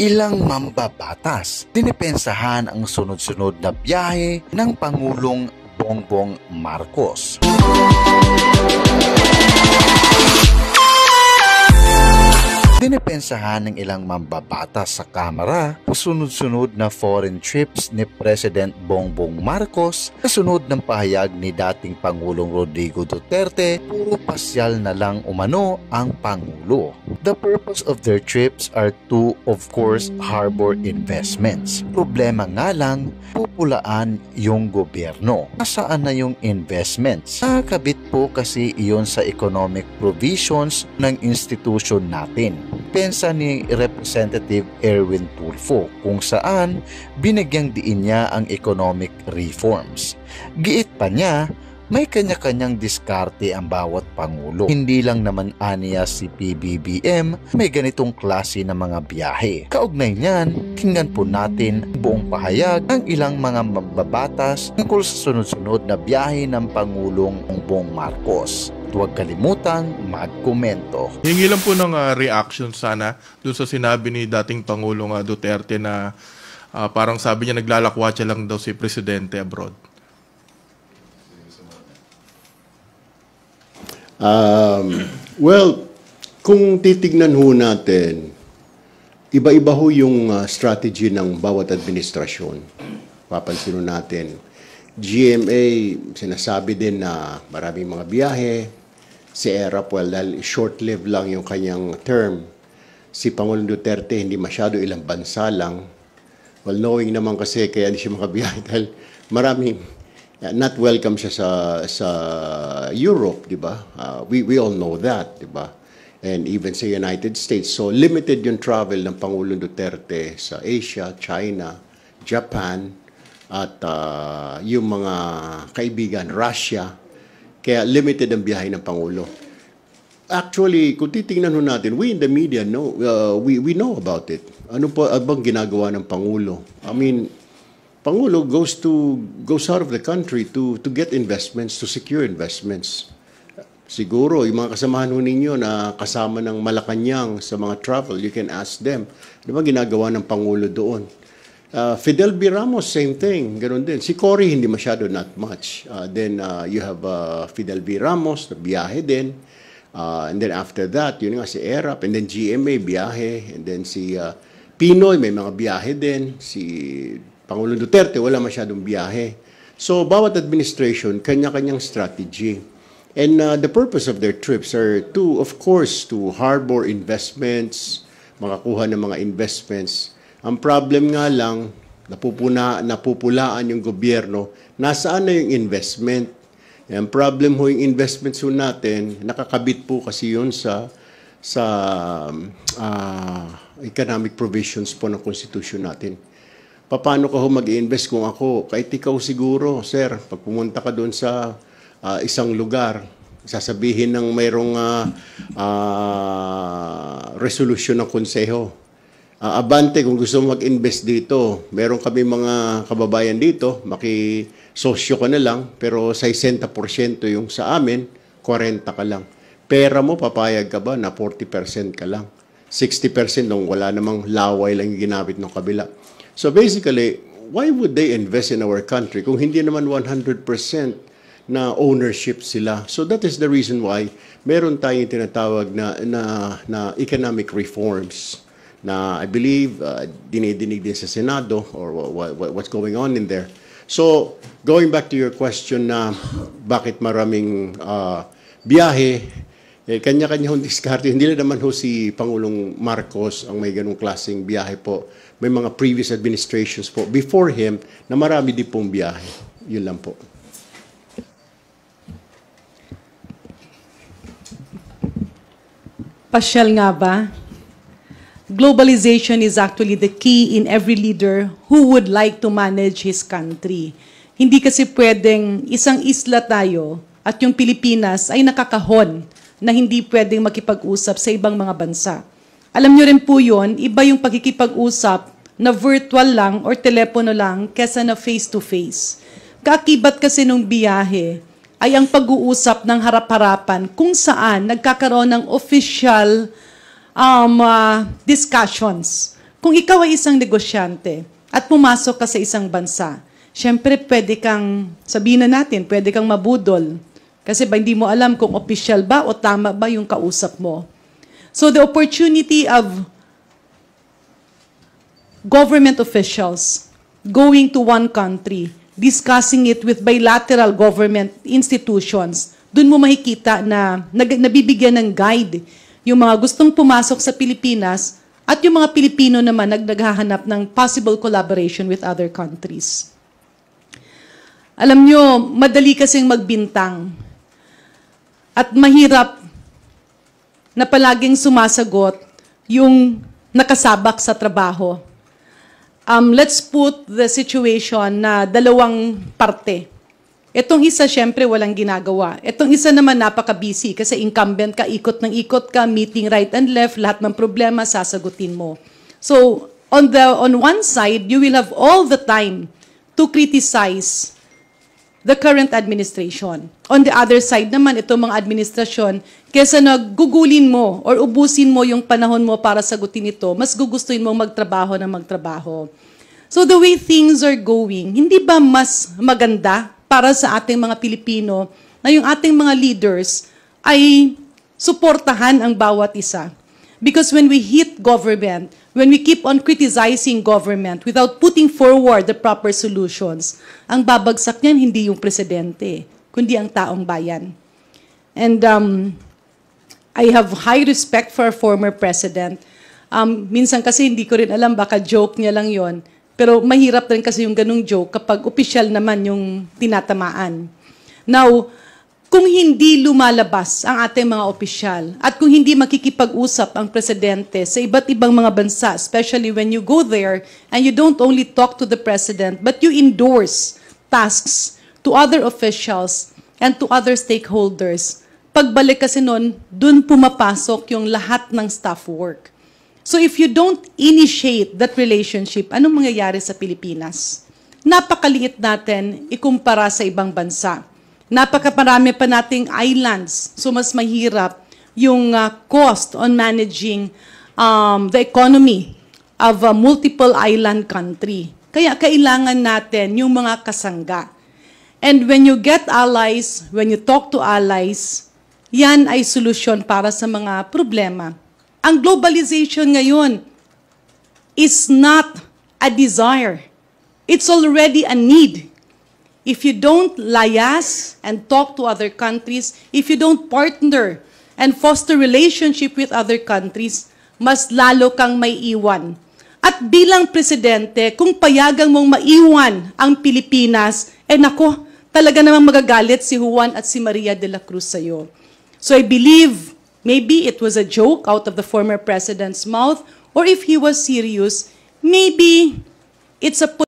ilang mambabatas. Dinipensahan ang sunod-sunod na biyahe ng Pangulong Bongbong Marcos. Dinipensahan ng ilang mambabatas sa Kamara ang sunod-sunod na foreign trips ni President Bongbong Marcos kasunod ng pahayag ni dating Pangulong Rodrigo Duterte, puro pasyal na lang umano ang Pangulo. The purpose of their trips are to, of course, harbor investments. Problema nga lang, pupulaan yung gobyerno. Nasaan na yung investments? Nakakabit po kasi iyon sa economic provisions ng institution natin. Pensa ni Representative Erwin Tulfo kung saan binigyang diin niya ang economic reforms. Giit pa niya, may kanya-kanyang diskarte ang bawat pangulo. Hindi lang naman aniya si PBBM may ganitong klase ng mga biyahe. Kaugnay niyan, tingnan po natin buong pahayag ng ilang mga mambabatas tungkol sa sunod-sunod na biyahe ng Pangulong Bongbong Marcos. Huwag kalimutang magkomento. Hingi lang po ng reaction sana doon sa sinabi ni dating Pangulong Duterte na parang sabi niya naglalakwatsa lang daw si Presidente abroad. Well, kung titignan ho natin, iba-iba ho yung strategy ng bawat administrasyon. Papansin natin, GMA, sinasabi din na maraming mga biyahe. Si ERAP, well, dahil short-lived lang yung kanyang term. Si Pangulong Duterte, hindi masyado, ilang bansa lang. Well, knowing naman kasi kaya hindi siya makabiyahe dahil maraming not welcome siya sa Europe, di ba? We all know that, di ba? And even sa United States. So, limited yung travel ng Pangulong Duterte sa Asia, China, Japan, at yung mga kaibigan, Russia. Kaya limited ang biyahe ng Pangulo. Actually, kung titingnan natin, we in the media know, we know about it. Ano po bang ginagawa ng Pangulo? I mean, Pangulo goes out of the country to get investments, to secure investments. Siguro, yung mga kasamahan ninyo na kasama ng Malacanang sa mga travel, you can ask them, ano ba ginagawa ng Pangulo doon? Fidel B. Ramos, same thing. Ganun din. Si Cory, hindi masyado, not much. Then you have Fidel B. Ramos, na biyahe din. And then after that, yun nga si ERAP. And then GMA, biyahe. And then si Pinoy, may mga biyahe din. Si Pangulong Duterte, wala masyadong biyahe. So, bawat administration, kanya-kanyang strategy. And the purpose of their trips are to, of course, to harbor investments, makakuha ng mga investments. Ang problem nga lang, napupulaan yung gobyerno, nasaan na yung investment? Ang problem ho yung investments ho natin, nakakabit po kasi yun sa economic provisions po ng Constitution natin. Paano ka ho mag-i-invest kung ako? Kahit ikaw siguro, sir, pag pumunta ka doon sa isang lugar, sasabihin ng mayroong resolution ng konseho. Abante, kung gusto mo mag-invest dito, meron kami mga kababayan dito, makisosyo ka na lang, pero 60% yung sa amin, 40 ka lang. Pera mo, papayag ka ba na 40% ka lang? 60% nung wala namang laway lang yung ginamit ng kabila. So basically, why would they invest in our country kung hindi naman 100% na ownership sila? So that is the reason why meron tayong tinatawag na economic reforms na I believe dinidinig din sa Senado or what's going on in there. So, going back to your question na bakit maraming biyahe, kanya-kanya hong diskarte. Hindi lang naman ho si Pangulong Marcos ang may ganung klaseng biyahe po. May mga previous administrations po before him na marami din pong biyahe. Yun lang po. Pasyal nga ba? Globalization is actually the key in every leader who would like to manage his country. Hindi kasi pwedeng isang isla tayo at yung Pilipinas ay nakakahon na hindi pwedeng makipag-usap sa ibang mga bansa. Alam nyo rin po yun, iba yung pagkikipag-usap na virtual lang or telepono lang kesa na face-to-face. Kaakibat kasi nung biyahe ay ang pag-uusap ng harap-harapan kung saan nagkakaroon ng official discussions kung ikaw ay isang negosyante at pumasok ka sa isang bansa, syempre pwede kang, sabihin na natin, pwede kang mabudol. Kasi ba hindi mo alam kung official ba o tama ba yung kausap mo. So the opportunity of government officials going to one country, discussing it with bilateral government institutions, dun mo makikita na nabibigyan ng guide yung mga gustong pumasok sa Pilipinas at yung mga Pilipino naman naghahanap ng possible collaboration with other countries. Alam nyo, madali kasing magbintang at mahirap na palaging sumasagot yung nakasabak sa trabaho. Let's put the situation na dalawang parte. Itong isa, syempre, walang ginagawa. Itong isa naman, napaka-busy kasi incumbent ka, ikot ng ikot ka, meeting right and left, lahat ng problema, sasagutin mo. So, on one side, you will have all the time to criticize the current administration. On the other side naman, itong mga administrasyon, kesa nagugulin mo or ubusin mo yung panahon mo para sagutin ito, mas gugustuhin mong magtrabaho na magtrabaho. So the way things are going, hindi ba mas maganda para sa ating mga Pilipino na yung ating mga leaders ay suportahan ang bawat isa? Because when we hit government, when we keep on criticizing government without putting forward the proper solutions, ang babagsak niyan hindi yung presidente, kundi ang taong bayan. And I have high respect for our former president. Minsan kasi hindi ko rin alam, baka joke niya lang yon. Pero mahirap rin kasi yung ganung joke kapag opisyal naman yung tinatamaan. Now, kung hindi lumalabas ang ating mga opisyal at kung hindi makikipag-usap ang presidente sa iba't ibang mga bansa, especially when you go there and you don't only talk to the president, but you endorse tasks to other officials and to other stakeholders, pagbalik kasi nun, dun pumapasok yung lahat ng staff work. So if you don't initiate that relationship, anong mangyayari sa Pilipinas? Napakaliit natin ikumpara sa ibang bansa. Napakaparami pa nating islands, so mas mahirap yung cost on managing the economy of a multiple island country. Kaya kailangan natin yung mga kasangga. And when you get allies, when you talk to allies, yan ay solusyon para sa mga problema. Ang globalization ngayon is not a desire. It's already a need. If you don't liaise and talk to other countries, if you don't partner and foster relationship with other countries, mas lalo kang may iwan. At bilang presidente, kung payagang mong maiwan ang Pilipinas, nako, talaga namang magagalit si Juan at si Maria de la Cruz sa'yo. So I believe maybe it was a joke out of the former president's mouth, or if he was serious, maybe it's a